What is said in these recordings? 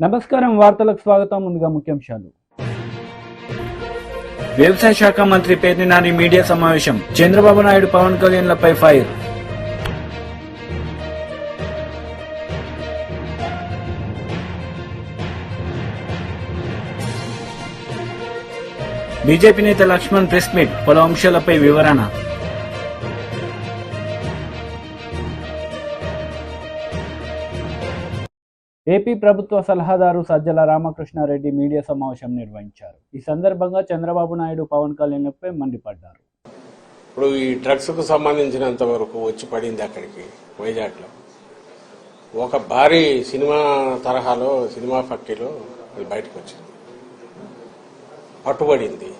నమస్కారం, వార్తలకు స్వాగతం. ముందుగా ముఖ్యాంశాలు. వ్యవసాయ శాఖ మంత్రి పేర్ని నాని మీడియా సమావేశం. చంద్రబాబు నాయుడు పవన్ కళ్యాణ్లపై ఫైర్. బీజేపీ నేత లక్ష్మణ్ ప్రెస్ మీట్, పలు అంశాలపై వివరణ. ఏపీ ప్రభుత్వ సలహాదారు సజ్జల రామకృష్ణారెడ్డి మీడియా సమావేశం నిర్వహించారు. ఈ సందర్భంగా చంద్రబాబు నాయుడు పవన్ కళ్యాణ్లపై మండిపడ్డారు. ఇప్పుడు ఈ డ్రగ్స్ కు సంబంధించినంత వరకు వచ్చి పడింది అక్కడికి వైజాగ్లో ఒక భారీ సినిమా తరహాలో సినిమా ఫ్యాక్టరీలో అది బయటకు వచ్చింది, పట్టుబడింది.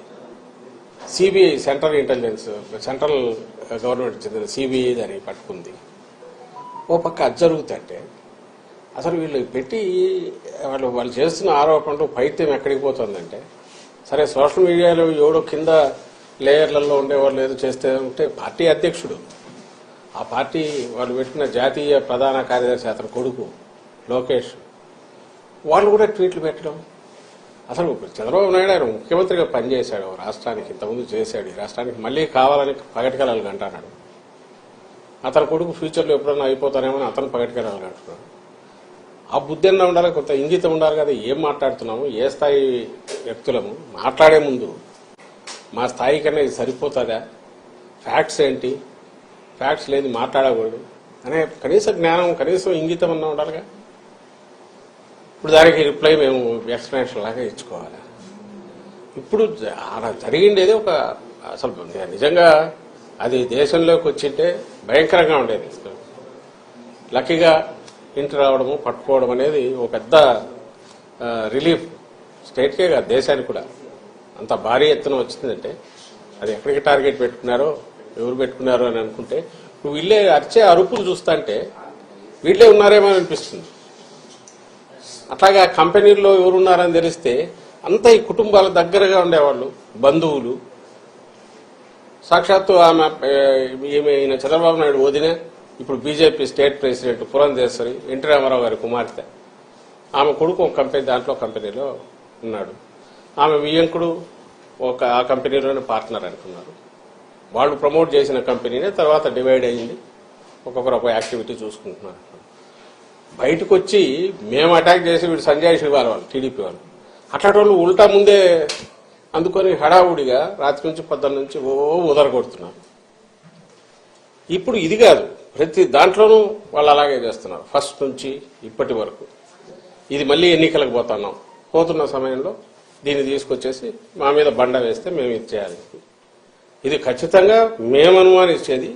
CBI central intelligence central government చెందిన సిబిఐ దాన్ని పట్టుకుంది. ఓ పక్క అది జరుగుతుంటే అసలు వీళ్ళు పెట్టి వాళ్ళు చేస్తున్న ఆరోపణలు పైత్యం ఎక్కడికి పోతుందంటే, సరే సోషల్ మీడియాలో ఎవడో కింద లేయర్లలో ఉండేవాళ్ళు ఏదో చేస్తే ఉంటే పార్టీ అధ్యక్షుడు, ఆ పార్టీ వాళ్ళు పెట్టిన జాతీయ ప్రధాన కార్యదర్శి అతని కొడుకు లోకేష్, వాళ్ళు కూడా ట్వీట్లు పెట్టడం. అసలు చంద్రబాబు నాయుడు ఆయన ముఖ్యమంత్రిగా పనిచేశాడు రాష్ట్రానికి, ఇంతకుముందు చేశాడు. ఈ రాష్ట్రానికి మళ్లీ కావాలని పగటికెళ్ళాలి అంటున్నాడు. అతని కొడుకు ఫ్యూచర్లో ఎప్పుడన్నా అయిపోతానేమని అతను పగటికెళ్ళాలి అంటున్నాడు. ఆ బుద్ధి అన్నా ఉండాలి, కొంత ఇంగితం ఉండాలి కదా. ఏం మాట్లాడుతున్నాము, ఏ స్థాయి వ్యక్తులము, మాట్లాడే ముందు మా స్థాయి కన్నా ఇది సరిపోతుందా, ఫ్యాక్ట్స్ ఏంటి, ఫ్యాక్ట్స్ లేదు మాట్లాడకూడదు అనే కనీస జ్ఞానం, కనీసం ఇంగితం అన్నా ఉండాలిగా. ఇప్పుడు దానికి రిప్లై మేము ఎక్స్ప్లెనేషన్ లాగా ఇచ్చుకోవాలి. ఇప్పుడు అలా జరిగిండేది ఒక అసలు నిజంగా అది దేశంలోకి వచ్చింటే భయంకరంగా ఉండేది. లక్కీగా ఇంటి రావడము పట్టుకోవడం అనేది ఒక పెద్ద రిలీఫ్. స్టేట్కే కాదు దేశానికి కూడా. అంత భారీ ఎత్తున వచ్చిందంటే అది ఎక్కడికి టార్గెట్ పెట్టుకున్నారో, ఎవరు పెట్టుకున్నారో అని అనుకుంటే, నువ్వు వీళ్ళే అరిచే అరుపులు చూస్తుంటే వీళ్ళే ఉన్నారేమో అనిపిస్తుంది. అట్లాగే కంపెనీల్లో ఎవరున్నారని తెలిస్తే అంతా ఈ కుటుంబాల దగ్గరగా ఉండేవాళ్ళు, బంధువులు. సాక్షాత్తు ఆమె ఈయన చంద్రబాబు నాయుడు వదిన, ఇప్పుడు BJP state president Purandeswari, NT Rama Rao కుమార్తె, ఆమె కొడుకు ఒక కంపెనీ, దాంట్లో కంపెనీలో ఉన్నాడు. ఆమె వియ్యంకుడు ఆ కంపెనీలోనే పార్ట్నర్ అనుకున్నారు. వాళ్ళు ప్రమోట్ చేసిన కంపెనీనే తర్వాత డివైడ్ అయ్యింది, ఒక్కొక్కరు ఒక యాక్టివిటీ చూసుకుంటున్నారు. బయటకు వచ్చి మేము అటాక్ చేసి వీడు సంజయ్ శివార్ వాళ్ళు టీడీపీ వాళ్ళు, అట్లాంటి వాళ్ళు ఉల్టా ముందే అందుకొని హడావుడిగా రాత్రి నుంచి పొద్దున్న నుంచి ఉదరగొడుతున్నారు. ఇప్పుడు ఇది కాదు, ప్రతి దాంట్లోనూ వాళ్ళు అలాగే చేస్తున్నారు ఫస్ట్ నుంచి ఇప్పటి వరకు. ఇది మళ్ళీ ఎన్నికలకు పోతున్న సమయంలో దీన్ని తీసుకొచ్చేసి మా మీద బండ వేస్తే మేము ఇది చేయాలి. ఇది ఖచ్చితంగా మేము అనుమానించేది.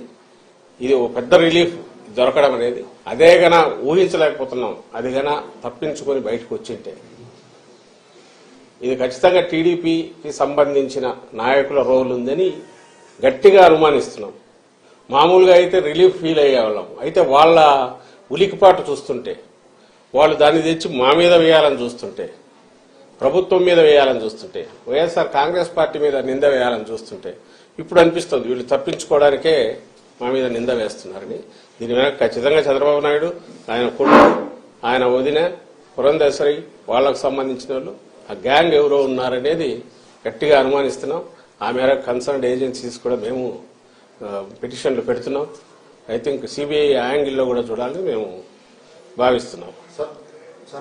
ఇది ఒక పెద్ద రిలీఫ్ దొరకడం అనేది. అదే గన ఊహించలేకపోతున్నాం. అది గన తప్పించుకొని బయటకు వచ్చింటే ఇది ఖచ్చితంగా టీడీపీకి సంబంధించిన నాయకుల రోల్ ఉందని గట్టిగా అనుమానిస్తున్నాం. మామూలుగా అయితే రిలీఫ్ ఫీల్ అయ్యేవాళ్ళం. అయితే వాళ్ళ ఉలికిపాటు చూస్తుంటే, వాళ్ళు దాన్ని తెచ్చి మా మీద వేయాలని చూస్తుంటే, ప్రభుత్వం మీద వేయాలని చూస్తుంటే, వైఎస్ఆర్ కాంగ్రెస్ పార్టీ మీద నింద వేయాలని చూస్తుంటే ఇప్పుడు అనిపిస్తుంది వీళ్ళు తప్పించుకోవడానికే మా మీద నింద వేస్తున్నారని. దీని వెనక ఖచ్చితంగా చంద్రబాబు నాయుడు, ఆయన కొడుకు, ఆయన వదిన పురంధేశ్వరి, వాళ్లకు సంబంధించిన వాళ్ళు, ఆ గ్యాంగ్ ఎవరో ఉన్నారనేది గట్టిగా అనుమానిస్తున్నాం. ఆ మేరకు కన్సర్న్డ్ ఏజెన్సీస్ కూడా మేము పిటిషన్లు పెడుతున్నాం. ఐ థింక్ సిబిఐ యాంగిల్లో కూడా చూడాలని మేము భావిస్తున్నాం. సార్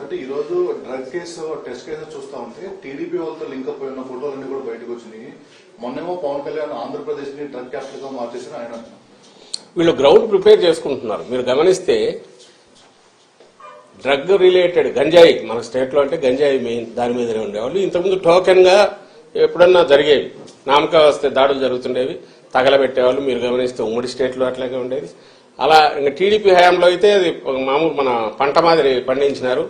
అంటే ఈ రోజు డ్రగ్ కేసు టెస్ట్ కేసు చూస్తా ఉంటే టీడీపీ వాళ్ళతో లింక్ అప్ అయిన ఫోటోలన్నీ కూడా బయటకు వచ్చినాయి. మొన్నేమో పవన్ కళ్యాణ్ ఆంధ్రప్రదేశ్ ని డ్రగ్ క్యాపిటల్ గా మార్చేసిన ఆయన వీళ్ళు గ్రౌండ్ ప్రిపేర్ చేసుకుంటున్నారు. మీరు గమనిస్తే డ్రగ్ రిలేటెడ్ గంజాయి మన స్టేట్ లో అంటే గంజాయి మెయిన్, దాని మీదనే ఉండేవాళ్ళు. ఇంతకుముందు టోకెన్ గా ఎప్పుడన్నా జరిగేవి, నామకా వస్తే దాడులు జరుగుతుండేవి, తగలబెట్టేవాళ్ళు. మీరు గమనిస్తే ఉమ్మడి స్టేట్ లో అట్లాగే ఉండేది. అలా ఇంకా టీడీపీ హయాంలో అయితే అది మామూలు మన పంట మాదిరి పండించినారు.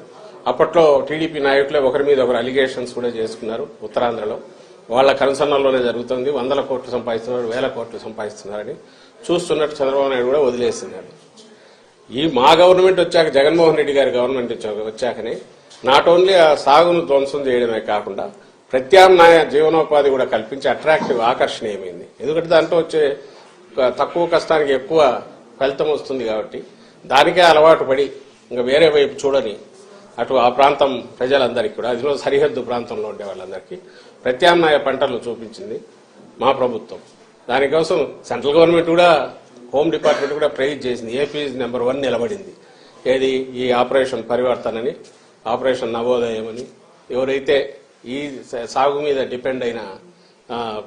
అప్పట్లో టీడీపీ నాయకులే ఒకరి మీద ఒకరు అలిగేషన్స్ కూడా చేసుకున్నారు. ఉత్తరాంధ్రలో వాళ్ళ కన్సర్న్లోనే జరుగుతుంది. 100 కోట్లు సంపాదిస్తున్నారు, 1000 కోట్లు సంపాదిస్తున్నారని చూస్తున్నట్టు చంద్రబాబు నాయుడు కూడా వదిలేస్తున్నారు. ఈ మా గవర్నమెంట్ వచ్చాక, జగన్మోహన్ రెడ్డి గారి గవర్నమెంట్ వచ్చాకనే నాట్ ఓన్లీ ఆ సాగును ధ్వంసం చేయడమే కాకుండా ప్రత్యామ్నాయ జీవనోపాధి కూడా కల్పించి అట్రాక్టివ్, ఆకర్షణీయమైంది. ఎందుకంటే దాంట్లో వచ్చే తక్కువ కష్టానికి ఎక్కువ ఫలితం వస్తుంది కాబట్టి దానికే అలవాటు పడి ఇంకా వేరే వైపు చూడని అటు ఆ ప్రాంతం ప్రజలందరికీ కూడా, అదిలో సరిహద్దు ప్రాంతంలో ఉండే వాళ్ళందరికీ ప్రత్యామ్నాయ పంటలను చూపించింది మా ప్రభుత్వం. దానికోసం సెంట్రల్ గవర్నమెంట్ కూడా, హోమ్ డిపార్ట్మెంట్ కూడా ప్రైజ్ చేసింది. ఏపీ నెంబర్ 1 నిలబడింది. ఏది ఈ ఆపరేషన్ పరివర్తన అని, ఆపరేషన్ నవోదయం అని. ఎవరైతే ఈ సాగు మీద డిపెండ్ అయిన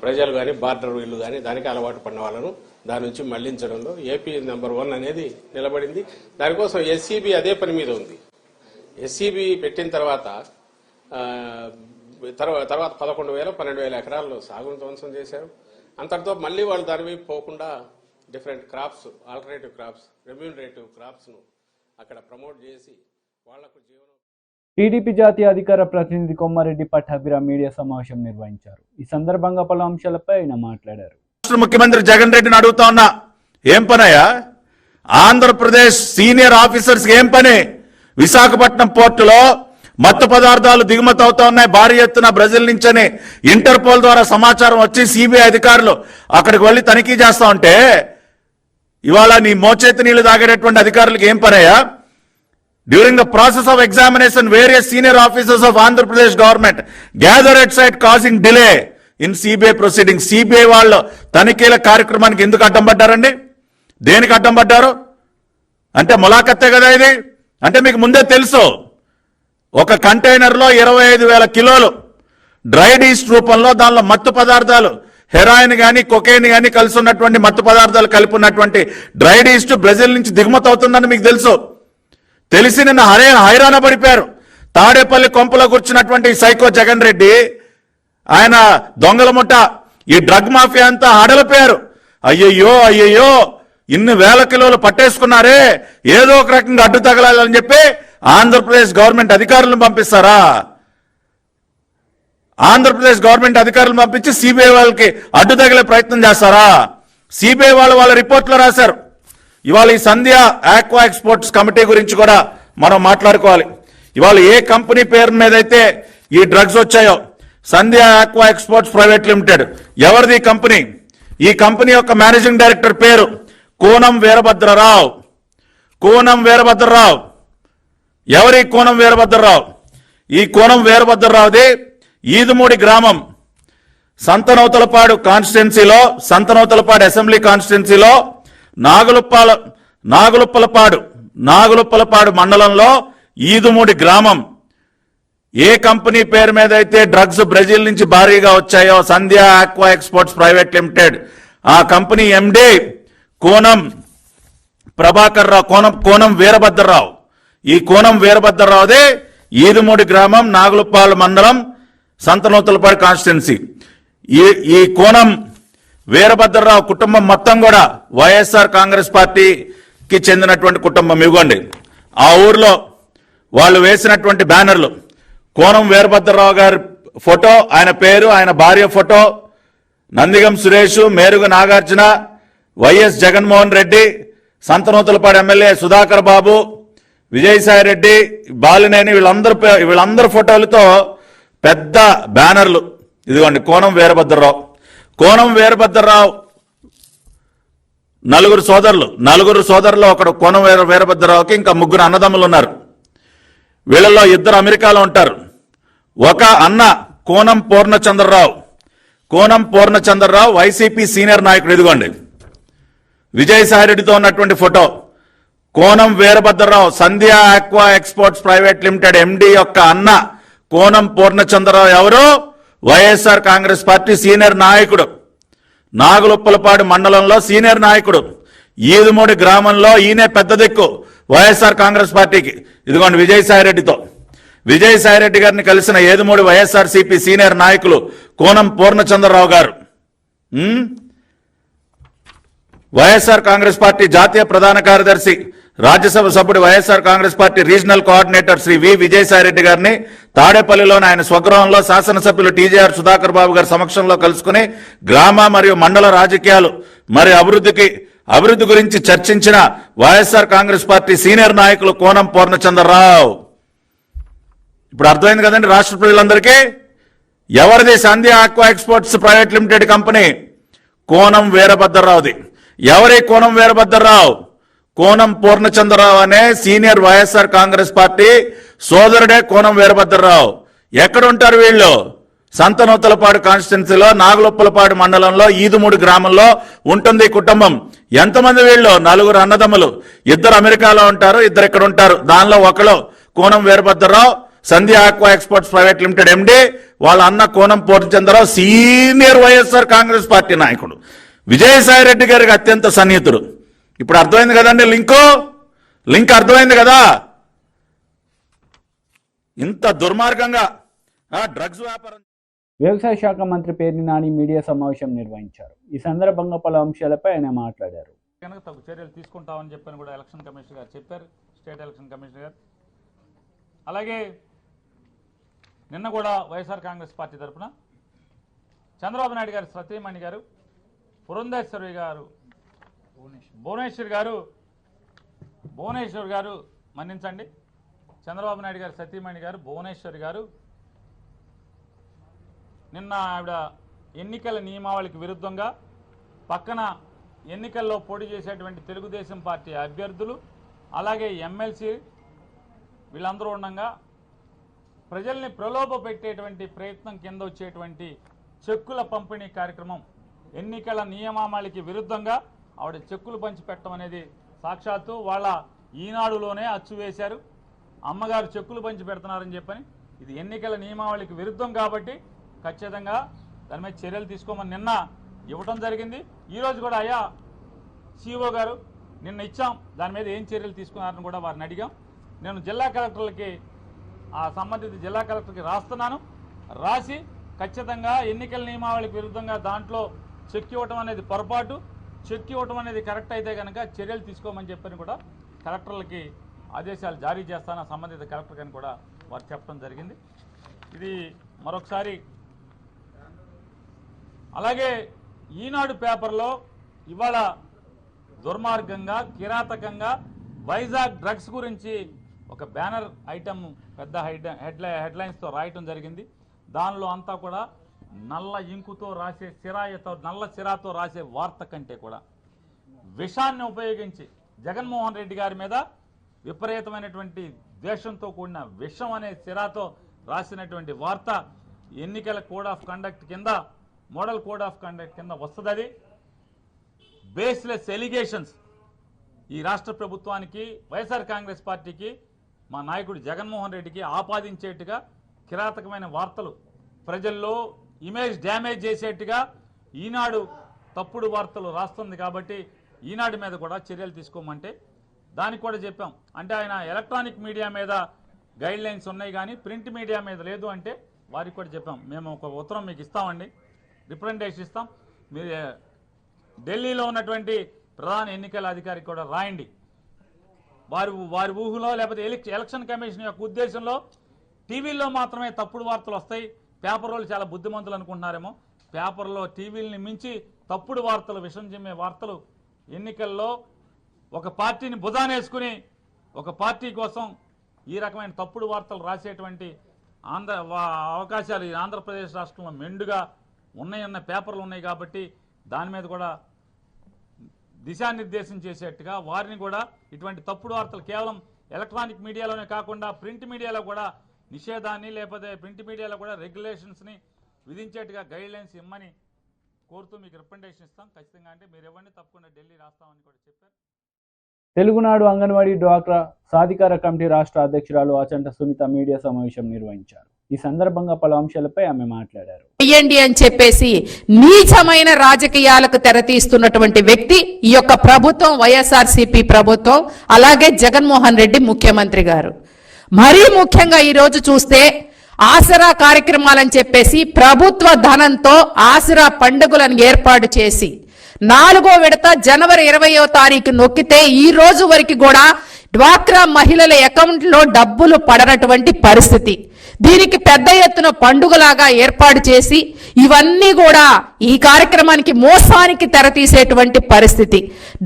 ప్రజలు కానీ, బార్డర్ వీళ్ళు కానీ దానికి అలవాటు పడిన వాళ్ళను దాని నుంచి మళ్లించడంలో ఏపీ నెంబర్ 1 అనేది నిలబడింది. దానికోసం ఎస్సీబీ అదే పని మీద ఉంది. ఎస్సీబీ పెట్టిన తర్వాత 11,000 12,000 ఎకరాల్లో సాగును ధ్వంసం చేశారు. అంతటితో మళ్లీ వాళ్ళు దాని వైపు పోకుండా different crops, alternative crops, remunerative crops ను అక్కడ ప్రమోట్ చేసి వాళ్లకు జీవనం. టీడీపీ జాతీయ అధికార ప్రతినిధి కొమ్మారెడ్డి పట్టాభిరామ్ మీడియా సమావేశం నిర్వహించారు. ఈ సందర్భంగా పలు అంశాలపై ఆయన మాట్లాడారు. ముఖ్యమంత్రి జగన్ రెడ్డిని అడుగుతా ఉన్నా, ఏం పనయ్యా? ఆంధ్రప్రదేశ్ సీనియర్ ఆఫీసర్స్ ఏం పని? విశాఖపట్నం పోర్టులో మత్తు పదార్థాలు దిగుమతి అవుతా ఉన్నాయి భారీ ఎత్తున బ్రెజిల్ నుంచని ఇంటర్పోల్ ద్వారా సమాచారం వచ్చి సిబిఐ అధికారులు అక్కడికి వెళ్లి తనిఖీ చేస్తా ఉంటే ఇవాళ నీ మోచేతి నీళ్లు తాగేటటువంటి అధికారులకు ఏం పనయ్యా? During the process of examination various senior officers of Andhra Pradesh government gather at site causing delay in CBI proceeding. CBI వాళ్ళు తనిఖీల కార్యక్రమానికి ఎందుకు అడ్డం పడ్డారండి? దేనికి అడ్డం పడ్డారు? అంటే ములాఖత్తే కదా ఇది. అంటే మీకు ముందే తెలుసు, ఒక కంటైనర్లో 25,000 కిలోలు డ్రైడ్ ఈస్ట్ రూపంలో దానిలో మత్తు పదార్థాలు, హెరాయిన్ కానీ కొకైన్ కానీ కలిసి ఉన్నటువంటి మత్తు పదార్థాలు కలిపి ఉన్నటువంటి డ్రైడ్ ఈస్ట్ బ్రెజిల్ నుంచి దిగుమతి అవుతుందని మీకు తెలుసు. తెలిసి నిన్న హైరాణ పడిపోయారు. తాడేపల్లి కొంపలో కూర్చున్నటువంటి సైకో జగన్ రెడ్డి, ఆయన దొంగల ముఠ, ఈ డ్రగ్ మాఫియా అంతా ఆడలిపోయారు. అయ్యయ్యో అయ్యయ్యో, ఇన్ని వేల కిలోలు పట్టేసుకున్నారే, ఏదో ఒక రకంగా అడ్డు తగలాలని చెప్పి ఆంధ్రప్రదేశ్ గవర్నమెంట్ అధికారులను పంపిస్తారా? ఆంధ్రప్రదేశ్ గవర్నమెంట్ అధికారులను పంపించి సిబిఐ వాళ్ళకి అడ్డు తగిలే ప్రయత్నం చేస్తారా? సిబిఐ వాళ్ళు వాళ్ళ రిపోర్ట్లో రాశారు. ఇవాళ ఈ సంధ్య ఆక్వా ఎక్స్పోర్ట్స్ కమిటీ గురించి కూడా మనం మాట్లాడుకోవాలి. ఇవాళ ఏ కంపెనీ పేరు మీద అయితే ఈ డ్రగ్స్ వచ్చాయో, సంధ్య ఆక్వా ఎక్స్పోర్ట్స్ ప్రైవేట్ లిమిటెడ్, ఎవరిది ఈ కంపెనీ? ఈ కంపెనీ యొక్క మేనేజింగ్ డైరెక్టర్ పేరు కోనం వీరభద్రరావు. కోనం వీరభద్రరావు ఎవరి? కోనం వీరభద్రరావు. ఈ కోనం వీరభద్రరావుది ఈదుమూడి గ్రామం, సంతనూతలపాడు కాన్స్టిట్యున్సీలో, సంతనూతలపాడు అసెంబ్లీ కాన్స్టిట్యున్సీలో నాగులుప్పలపాడు మండలంలో ఈదుమూడి గ్రామం. ఏ కంపెనీ పేరు మీద అయితే డ్రగ్స్ బ్రెజిల్ నుంచి భారీగా వచ్చాయో, సంధ్య ఆక్వా ఎక్స్పోర్ట్స్ ప్రైవేట్ లిమిటెడ్, ఆ కంపెనీ ఎండి కోనం ప్రభాకర్ రావు, కోనం వీరభద్రరావు. ఈ కోనం వీరభద్రరావుదే ఈదుమూడి గ్రామం, నాగులుప్పాల మండలం, సంతనూతలపాడు కాన్స్టిట్యున్సీ. ఈ కోనం వీరభద్రరావు కుటుంబం మొత్తం కూడా వైఎస్ఆర్ కాంగ్రెస్ పార్టీకి చెందినటువంటి కుటుంబం. ఇవ్వండి ఆ ఊర్లో వాళ్ళు వేసినటువంటి బ్యానర్లు, కోనం వీరభద్రరావు గారి ఫోటో, ఆయన పేరు, ఆయన భార్య photo, Nandigam Suresh, Merugu Nagarjuna, YS Jaganmohan Reddy, Santhanuthalapadu MLA Sudhakar Babu, Vijayasai Reddy, Balineni, వీళ్ళందరి ఫోటోలతో పెద్ద బ్యానర్లు. ఇదిగోండి కోనం వీరభద్రరావు. కోనం వీరభద్రరావు నలుగురు సోదరులు, ఒకడు కోనం వీరభద్రరావుకి ఇంకా 3 అన్నదమ్ములు ఉన్నారు. వీళ్ళలో 2 అమెరికాలో ఉంటారు. ఒక అన్న కోనం పూర్ణచంద్రరావు వైసీపీ సీనియర్ నాయకుడు. ఇదిగోండి విజయసాయిరెడ్డితో ఉన్నటువంటి photo. Konam Veerabhadrarao Sandhya aqua exports private limited MD యొక్క అన్న కోనం పూర్ణచంద్రరావు ఎవరు? వైఎస్ఆర్ కాంగ్రెస్ పార్టీ సీనియర్ నాయకుడు, నాగులుప్పలపాడు మండలంలో సీనియర్ నాయకుడు, ఈదుమూడి గ్రామంలో ఈయనే పెద్ద దిక్కు వైఎస్ఆర్ కాంగ్రెస్ పార్టీకి. ఇదిగోండి విజయసాయిరెడ్డి గారిని కలిసిన ఈదుమూడి వైఎస్ఆర్సీపీ సీనియర్ నాయకులు కోనం పూర్ణచంద్రరావు గారు. వైఎస్ఆర్ కాంగ్రెస్ పార్టీ జాతీయ ప్రధాన కార్యదర్శి, రాజ్యసభ సభ్యుడు, YSR Congress party regional coordinator Shri V Vijayasaireddy గారిని తాడేపల్లిలోని ఆయన స్వగృహంలో శాసనసభ్యులు టీజేఆర్ సుధాకర్ బాబు గారి సమక్షంలో కలుసుకుని గ్రామ మరియు మండల రాజకీయాలు మరియు అభివృద్ధి గురించి చర్చించిన వైఎస్ఆర్ కాంగ్రెస్ పార్టీ సీనియర్ నాయకులు కోనం పూర్ణచంద్రరావు. ఇప్పుడు అర్థమైంది కదండి రాష్ట్ర ప్రజలందరికీ ఎవరిది Sandhya aqua exports private limited company? Konam వీరభద్రరావుది. ఎవరి కోనం వీరభద్రరావు? కోనం పూర్ణచంద్రరావు అనే సీనియర్ వైఎస్ఆర్ కాంగ్రెస్ పార్టీ సోదరుడే కోనం వీరభద్రరావు. ఎక్కడుంటారు వీళ్ళు? సంతనూతలపాడు కాన్స్టిట్యున్సీలో నాగలొప్పలపాడు మండలంలో ఈదుమూడి గ్రామంలో ఉంటుంది ఈ కుటుంబం. ఎంతమంది వీళ్ళు? 4 అన్నదమ్ములు. 2 అమెరికాలో ఉంటారు, 2 ఇక్కడ ఉంటారు. దానిలో ఒకరు Konam Veerabhadrarao, Sandhya aqua exports private limited MD. వాళ్ళ అన్న Konam Purnachandrarao senior YSR Congress party నాయకుడు, విజయసాయి రెడ్డి గారికి అత్యంత సన్నిహితుడు. ఇప్పుడు అర్థమైంది కదండి లింక్ అర్థమైంది కదా? ఇంత దుర్మార్గంగా డ్రగ్స్ వ్యాపారం. వ్యవసాయ శాఖ మంత్రి పేర్ని నాని మీడియా సమావేశం నిర్వహించారు. ఈ సందర్భంగా పలు అంశాలపై ఆయన మాట్లాడారు. కనుక తగు చర్యలు తీసుకుంటామని చెప్పని కూడా ఎలక్షన్ కమిషనర్ గారు చెప్పారు, స్టేట్ ఎలక్షన్ కమిషనర్ గారు. అలాగే నిన్న కూడా వైఎస్ఆర్ కాంగ్రెస్ పార్టీ తరఫున చంద్రబాబు నాయుడు గారు సతీమణి గారు పురంధేశ్వరి గారు భువనేశ్వర్ గారు మన్నించండి, చంద్రబాబు నాయుడు గారు సతీమణి గారు భువనేశ్వరి గారు నిన్న ఆవిడ ఎన్నికల నియమావళికి విరుద్ధంగా పక్కన ఎన్నికల్లో పోటీ చేసేటువంటి తెలుగుదేశం పార్టీ అభ్యర్థులు అలాగే ఎమ్మెల్సీ వీళ్ళందరూ ఉండగా ప్రజల్ని ప్రలోభ పెట్టేటువంటి ప్రయత్నం కింద వచ్చేటువంటి చెక్కుల పంపిణీ కార్యక్రమం, ఎన్నికల నియమావళికి విరుద్ధంగా ఆవిడ చెక్కులు పంచిపెట్టడం అనేది సాక్షాత్తు వాళ్ళ ఈనాడులోనే అచ్చు వేశారు. అమ్మగారు చెక్కులు పంచి పెడుతున్నారని చెప్పని ఇది ఎన్నికల నియమావళికి విరుద్ధం కాబట్టి ఖచ్చితంగా దాని మీద చర్యలు తీసుకోమని నిన్న ఇవ్వటం జరిగింది. ఈరోజు కూడా అయ్యా సిఓ గారు నిన్న ఇచ్చాం, దాని మీద ఏం చర్యలు తీసుకున్నారని కూడా వారిని అడిగాం. నేను జిల్లా కలెక్టర్లకి ఆ సంబంధిత జిల్లా కలెక్టర్కి రాస్తున్నాను, రాసి ఖచ్చితంగా ఎన్నికల నియమావళికి విరుద్ధంగా దాంట్లో చెక్ ఇవ్వటం అనేది పొరపాటు, చెక్ ఇవ్వటం అనేది కరెక్ట్ అయితే కనుక చర్యలు తీసుకోమని చెప్పని కూడా కలెక్టర్లకి ఆదేశాలు జారీ చేస్తాను, సంబంధిత కలెక్టర్ అని కూడా వారు చెప్పడం జరిగింది. ఇది మరొకసారి. అలాగే ఈనాడు పేపర్లో ఇవాళ దుర్మార్గంగా కిరాతకంగా వైజాగ్ డ్రగ్స్ గురించి ఒక బ్యానర్ ఐటమ్ పెద్ద హెడ్లైన్స్తో రాయటం జరిగింది. దానిలో అంతా కూడా నల్ల ఇంకుతో రాసే నల్ల సిరాతో రాసే వార్త కంటే కూడా విషాన్ని ఉపయోగించి జగన్మోహన్ రెడ్డి గారి మీద విపరీతమైనటువంటి ద్వేషంతో కూడిన విషం అనే సిరాతో రాసినటువంటి వార్త ఎన్నికల కోడ్ ఆఫ్ కండక్ట్ కింద, మోడల్ కోడ్ ఆఫ్ కండక్ట్ కింద వస్తుంది. అది బేస్లెస్ ఎలిగేషన్స్ ఈ రాష్ట్ర ప్రభుత్వానికి, వైఎస్ఆర్ కాంగ్రెస్ పార్టీకి, మా నాయకుడు జగన్మోహన్ రెడ్డికి ఆపాదించేట్టుగా కిరాతకమైన వార్తలు ప్రజల్లో ఇమేజ్ డ్యామేజ్ చేసేట్టుగా ఈనాడు తప్పుడు వార్తలు రాస్తుంది. కాబట్టి ఈనాడు మీద కూడా చర్యలు తీసుకోమంటే దానికి కూడా చెప్పాం. అంటే ఆయన ఎలక్ట్రానిక్ మీడియా మీద గైడ్ లైన్స్ ఉన్నాయి కానీ ప్రింట్ మీడియా మీద లేదు అంటే వారికి కూడా చెప్పాం. మేము ఒక ఉత్తరం మీకు ఇస్తామండి, రిప్రజెంటేషన్ ఇస్తాం, మీరు ఢిల్లీలో ఉన్నటువంటి ప్రధాన ఎన్నికల అధికారికి కూడా రాయండి. వారి ఊహలో లేకపోతే ఎలక్షన్ కమిషన్ యొక్క ఉద్దేశంలో టీవీల్లో మాత్రమే తప్పుడు వార్తలు వస్తాయి, పేపర్ వాళ్ళు చాలా బుద్ధిమంతులు అనుకుంటున్నారేమో. పేపర్లో టీవీలని మించి తప్పుడు వార్తలు, విషం చిమ్మే వార్తలు, ఎన్నికల్లో ఒక పార్టీని భుజానేసుకుని ఒక పార్టీ కోసం ఈ రకమైన తప్పుడు వార్తలు రాసేటువంటి అవకాశాలు ఈ ఆంధ్రప్రదేశ్ రాష్ట్రంలో మెండుగా ఉన్నాయన్న పేపర్లు ఉన్నాయి. కాబట్టి దాని మీద కూడా దిశానిర్దేశం చేసేట్టుగా వారిని కూడా ఇటువంటి తప్పుడు వార్తలు కేవలం ఎలక్ట్రానిక్ మీడియాలోనే కాకుండా ప్రింట్ మీడియాలో కూడా నిషేధాన్ని, లేకపోతే ప్రింట్ మీడియాలో కూడా రెగ్యులేషన్స్ని విధించేట్టుగా గైడ్ లైన్స్ ఇమ్మని కోరుతూ మీకు రిప్రజెంటేషన్ ఇస్తాం ఖచ్చితంగా. అంటే మీరు ఇవ్వండి, తప్పకుండా ఢిల్లీ రాస్తామని కూడా చెప్పారు. తెలుగునాడు అంగన్వాడీ డ్వాక్రా సాధికార కమిటీ రాష్ట్ర అధ్యక్షురాలు ఆచంట సునీత మీడియా సమావేశం నిర్వహించారు. ఈ సందర్భంగా పలు అంశాలపై ఆమె మాట్లాడారు. చెయ్యండి అని చెప్పేసి నీచమైన రాజకీయాలకు తెరతీస్తున్నటువంటి వ్యక్తి ఈ యొక్క ప్రభుత్వం, వైఎస్ఆర్సీపీ ప్రభుత్వం, అలాగే జగన్మోహన్ రెడ్డి ముఖ్యమంత్రి గారు. మరీ ముఖ్యంగా ఈ రోజు చూస్తే ఆసరా కార్యక్రమాలని చెప్పేసి ప్రభుత్వ ధనంతో ఆసరా పండుగలను ఏర్పాటు చేసి 4వ విడత జనవరి 20వ తారీఖు నొక్కితే ఈ రోజు వరకు కూడా డ్వాక్రా మహిళల అకౌంట్లో డబ్బులు పడనటువంటి పరిస్థితి. దీనికి పెద్ద ఎత్తున పండుగలాగా ఏర్పాటు చేసి ఇవన్నీ కూడా ఈ కార్యక్రమానికి మోసానికి తెరతీసేటువంటి పరిస్థితి.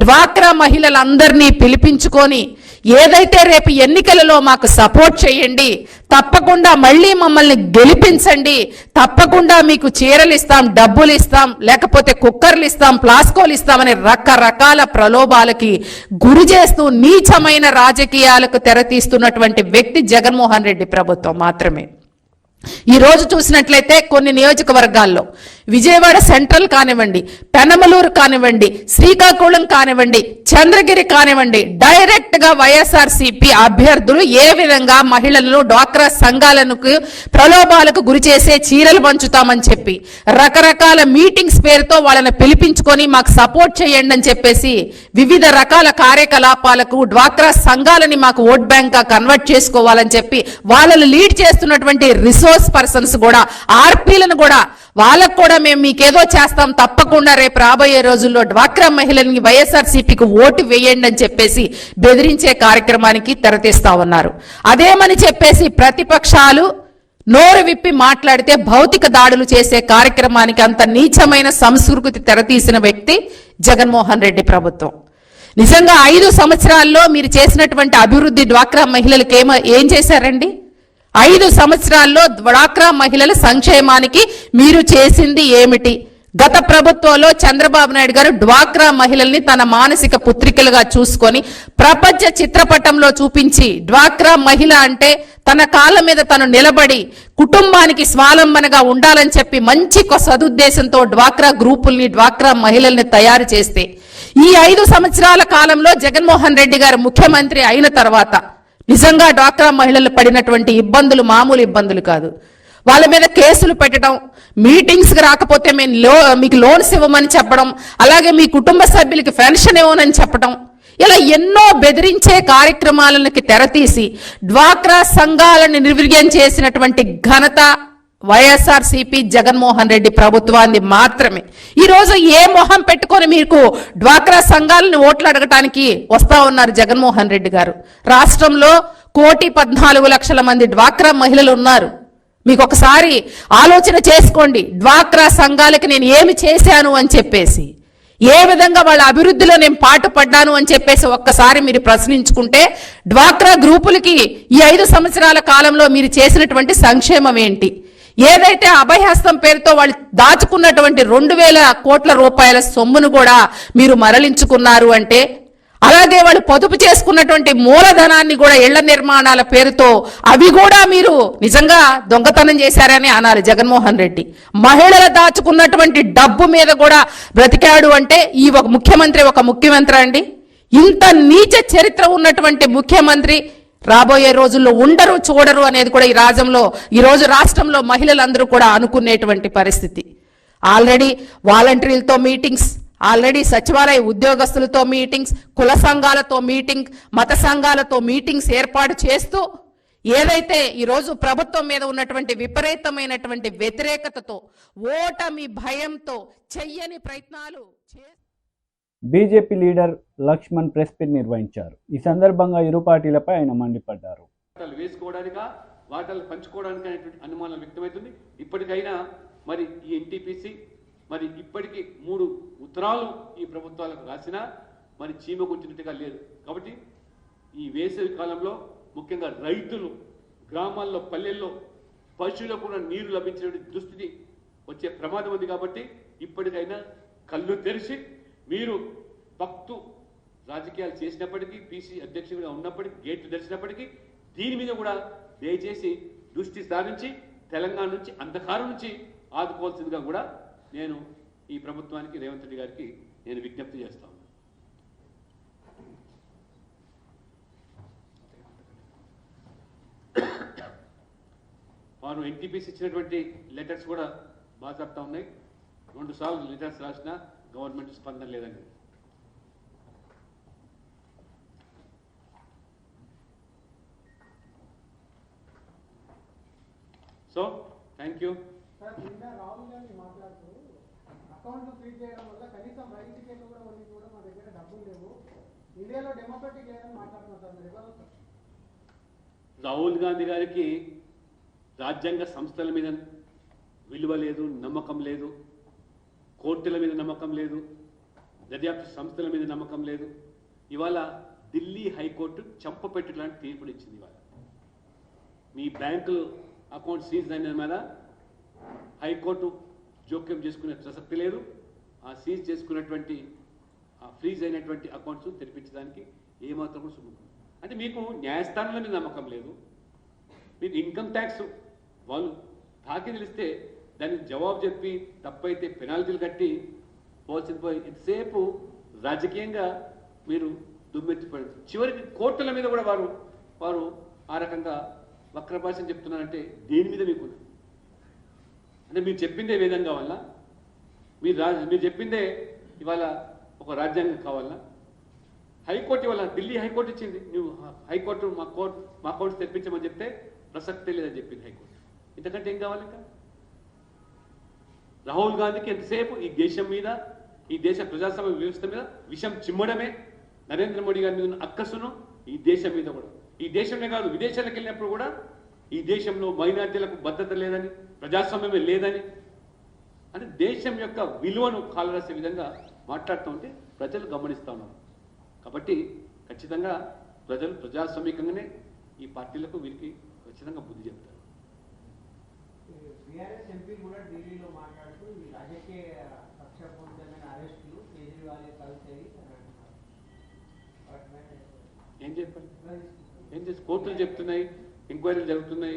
డ్వాక్రా మహిళలందరినీ పిలిపించుకొని ఏదైతే రేపు ఎన్నికలలో మాకు సపోర్ట్ చేయండి, తప్పకుండా మళ్ళీ మమ్మల్ని గెలిపించండి, తప్పకుండా మీకు చీరలు ఇస్తాం, డబ్బులు ఇస్తాం, లేకపోతే కుక్కర్లు ఇస్తాం, ప్లాస్కోలు ఇస్తామని రకరకాల ప్రలోభాలకి గురి చేస్తూ నీచమైన రాజకీయాలకు తెరతీస్తున్నటువంటి వ్యక్తి జగన్మోహన్ రెడ్డి ప్రభుత్వం మాత్రమే. ఈ రోజు చూసినట్లయితే కొన్ని నియోజకవర్గాల్లో విజయవాడ సెంట్రల్ కానివ్వండి, పెనమలూరు కానివ్వండి, శ్రీకాకుళం కానివ్వండి, చంద్రగిరి కానివ్వండి, డైరెక్ట్ గా వైఎస్ఆర్సీపీ అభ్యర్థులు ఏ విధంగా మహిళలను, డ్వాక్రా సంఘాలను ప్రలోభాలకు గురి చేసే చీరలు పంచుతామని చెప్పి రకరకాల మీటింగ్స్ పేరుతో వాళ్ళని పిలిపించుకొని మాకు సపోర్ట్ చేయండి అని చెప్పేసి వివిధ రకాల కార్యకలాపాలకు డ్వాక్రా సంఘాలని మాకు ఓట్ బ్యాంక్ గా కన్వర్ట్ చేసుకోవాలని చెప్పి వాళ్ళని లీడ్ చేస్తున్నటువంటి రిసోర్స్ పర్సన్స్ కూడా, ఆర్పీలను కూడా, వాళ్ళకు కూడా మేము మీకేదో చేస్తాం, తప్పకుండా రేపు రాబోయే రోజుల్లో డ్వాక్రా మహిళల్ని వైఎస్ఆర్సీపీకి ఓటు వేయండి అని చెప్పేసి బెదిరించే కార్యక్రమానికి తెరతీస్తా ఉన్నారు. అదేమని చెప్పేసి ప్రతిపక్షాలు నోరు విప్పి మాట్లాడితే భౌతిక దాడులు చేసే కార్యక్రమానికి అంత నీచమైన సంస్కృతి తెరతీసిన వ్యక్తి జగన్మోహన్ రెడ్డి ప్రభుత్వం. నిజంగా 5 సంవత్సరాల్లో మీరు చేసినటువంటి అభివృద్ధి డ్వాక్రా మహిళలకు ఏం చేశారండి? 5 సంవత్సరాల్లో డ్వాక్రా మహిళల సంక్షేమానికి మీరు చేసింది ఏమిటి? గత ప్రభుత్వంలో చంద్రబాబు నాయుడు గారు డ్వాక్రా మహిళల్ని తన మానసిక పుత్రికలుగా చూసుకొని ప్రపంచ చిత్రపటంలో చూపించి, డ్వాక్రా మహిళ అంటే తన కాళ్ళ మీద తను నిలబడి కుటుంబానికి స్వాలంబనగా ఉండాలని చెప్పి మంచి సదుద్దేశంతో డ్వాక్రా గ్రూపుల్ని, డ్వాక్రా మహిళల్ని తయారు చేస్తే ఈ 5 సంవత్సరాల కాలంలో జగన్మోహన్ రెడ్డి గారు ముఖ్యమంత్రి అయిన తర్వాత నిజంగా డ్వాక్రా మహిళలు పడినటువంటి ఇబ్బందులు మామూలు ఇబ్బందులు కాదు. వాళ్ళ మీద కేసులు పెట్టడం, మీటింగ్స్కి రాకపోతే మీకు లోన్స్ ఇవ్వమని చెప్పడం, అలాగే మీ కుటుంబ సభ్యులకి పెన్షన్ ఇవ్వమని చెప్పడం, ఇలా ఎన్నో బెదిరించే కార్యక్రమాలకి తెరతీసి డ్వాక్రా సంఘాలను నిర్వీర్యం చేసినటువంటి ఘనత వైఎస్ఆర్సీపీ జగన్మోహన్ రెడ్డి ప్రభుత్వాన్ని మాత్రమే. ఈ రోజు ఏ మొహం పెట్టుకొని మీకు డ్వాక్రా సంఘాలను ఓట్లు అడగటానికి వస్తా ఉన్నారు జగన్మోహన్ రెడ్డి గారు? రాష్ట్రంలో 1,14,00,000 మంది డ్వాక్రా మహిళలు ఉన్నారు. మీకు ఒకసారి ఆలోచన చేసుకోండి, డ్వాక్రా సంఘాలకి నేను ఏమి చేశాను అని చెప్పేసి, ఏ విధంగా వాళ్ళ అభివృద్ధిలో నేను పాటుపడ్డాను అని చెప్పేసి ఒక్కసారి మీరు ప్రశ్నించుకుంటే డ్వాక్రా గ్రూపులకి ఈ 5 సంవత్సరాల కాలంలో మీరు చేసినటువంటి సంక్షేమం ఏంటి? ఏదైతే అభయహస్తం పేరుతో వాళ్ళు దాచుకున్నటువంటి 2,000 కోట్ల రూపాయల సొమ్మును కూడా మీరు మరలించుకున్నారు అంటే, అలాగే వాళ్ళు పొదుపు చేసుకున్నటువంటి మూలధనాన్ని కూడా ఇళ్ల నిర్మాణాల పేరుతో అవి కూడా మీరు నిజంగా దొంగతనం చేశారని అనాలి జగన్మోహన్ రెడ్డి. మహిళలు దాచుకున్నటువంటి డబ్బు మీద కూడా బ్రతికాడు అంటే ఈ ఒక ముఖ్యమంత్రి అండి? ఇంత నీచ చరిత్ర ఉన్నటువంటి ముఖ్యమంత్రి రాబోయే రోజుల్లో ఉండరు, చూడరు అనేది కూడా ఈ రోజు రాష్ట్రంలో మహిళలందరూ కూడా అనుకునేటువంటి పరిస్థితి. ఆల్రెడీ వాలంటీర్లతో మీటింగ్స్, ఆల్రెడీ సచివాలయ ఉద్యోగస్తులతో మీటింగ్స్, కుల సంఘాలతో మీటింగ్, మత సంఘాలతో మీటింగ్స్ ఏర్పాటు చేస్తూ ఏదైతే ఈరోజు ప్రభుత్వం మీద ఉన్నటువంటి విపరీతమైనటువంటి వ్యతిరేకతతో, ఓటమి భయంతో చెయ్యని ప్రయత్నాలు BJP leader Laxman press meet నిర్వహించారు. ఈ సందర్భంగా ఇరు పార్టీలపై ఆయన మండిపడ్డారు. వేసుకోవడానికా, వాటాలు పంచుకోవడానికి అనేటువంటి అనుమానం వ్యక్తమవుతుంది. ఇప్పటికైనా మరి ఈ ఎన్టీపీసీ మరి ఇప్పటికీ 3 ఉత్తరాలు ఈ ప్రభుత్వాలకు రాసినా మరి చీమకొచ్చినట్టుగా లేదు. కాబట్టి ఈ వేసవి కాలంలో ముఖ్యంగా రైతులు, గ్రామాల్లో, పల్లెల్లో పశువులకు కూడా నీరు లభించే దుస్థితి వచ్చే ప్రమాదం ఉంది. కాబట్టి ఇప్పటికైనా కళ్ళు తెరిచి మీరు భక్తు రాజకీయాలు చేసినప్పటికీ, పీసీ అధ్యక్షుడిగా ఉన్నప్పటికీ, గేట్లు తెరిచినప్పటికీ దీని మీద కూడా దయచేసి దృష్టి సారించి తెలంగాణ నుంచి, అంధకారం నుంచి ఆదుకోవాల్సిందిగా కూడా నేను ఈ ప్రభుత్వానికి, రేవంత్ రెడ్డి గారికి నేను విజ్ఞప్తి చేస్తాను. వారు ఎన్టీపీసీ ఇచ్చినటువంటి లెటర్స్ కూడా బాగా చెప్తా ఉన్నాయి. 2 సార్లు లెటర్స్ రాసినా గవర్నమెంట్ స్పందన లేదండి. So thank you. Rahul Gandhi మాట్లాడుతూ అకౌంట్ ఫ్రీజ్ చేయడం వల్ల కనీసం రైతు టికెట్లు కూడా మా దగ్గర డబ్బులు లేవు, ఇండియాలో డెమోక్రటిక్ లేదని మాట్లాడుతున్నారు. రాహుల్ గాంధీ గారికి రాజ్యాంగ సంస్థల మీద విలువ లేదు, నమ్మకం లేదు, కోర్టుల మీద నమ్మకం లేదు, దర్యాప్తు సంస్థల మీద నమ్మకం లేదు. ఇవాళ ఢిల్లీ హైకోర్టు చంపపెట్టు లాంటి తీర్పునిచ్చింది ఇవాళ. మీ బ్యాంకులు అకౌంట్ సీజ్ అయిన మీద హైకోర్టు జోక్యం చేసుకునే ప్రసక్తి లేదు. ఆ సీజ్ చేసుకున్నటువంటి ఆ ఫ్రీజ్ అయినటువంటి అకౌంట్స్ తెరిపించడానికి ఏమాత్రం కూడా సుముఖం. అంటే మీకు న్యాయస్థానంలో మీద నమ్మకం లేదు. మీకు ఇన్కమ్ ట్యాక్స్ వాళ్ళు తాకి తెలిస్తే దానికి జవాబు చెప్పి తప్పైతే పెనాల్టీలు కట్టి పోల్సింది పోయి ఇంతసేపు రాజకీయంగా మీరు దుమ్మెత్తిపోయారు. చివరికి కోర్టుల మీద కూడా వారు ఆ రకంగా వక్ర భాషను చెప్తున్నారంటే దేని మీద మీకు అంటే మీరు చెప్పిందే వేదం కావాలా? మీరు చెప్పిందే ఇవాళ ఒక రాజ్యాంగం కావాలా? హైకోర్టు ఇవాళ ఢిల్లీ హైకోర్టు ఇచ్చింది, నువ్వు హైకోర్టు మా కోర్టు తెప్పించమని చెప్తే ప్రసక్తే లేదని చెప్పింది హైకోర్టు. ఇంతకంటే ఏం కావాలి? ఇంకా రాహుల్ గాంధీకి ఎంతసేపు ఈ దేశం మీద, ఈ దేశ ప్రజాస్వామ్య వ్యవస్థ మీద విషం చిమ్మడమే, నరేంద్ర మోడీ గారి మీద ఉన్న అక్కసును ఈ దేశం మీద కూడా, ఈ దేశమే కాదు విదేశాలకు వెళ్ళినప్పుడు కూడా ఈ దేశంలో మైనార్టీలకు భద్రత లేదని, ప్రజాస్వామ్యమే లేదని, అంటే దేశం యొక్క విలువను కాలరాసే విధంగా మాట్లాడుతూ ఉంటే ప్రజలు గమనిస్తూ ఉన్నారు. కాబట్టి ఖచ్చితంగా ప్రజలు ప్రజాస్వామికంగానే ఈ పార్టీలకు వీరికి ఖచ్చితంగా బుద్ధి చెప్తారు. బీఆర్ఎస్ ఎంపీ కూడా ఢిల్లీలో మాట్లాడుతూ ఈ రాజకీయ కక్షపూరితమైన అరెస్టులు కేజ్రీవాల్ కలిసేవి ఏం చెప్పాలి? ఏం చేసి కోర్టులు చెప్తున్నాయి, ఎంక్వైరీలు జరుగుతున్నాయి.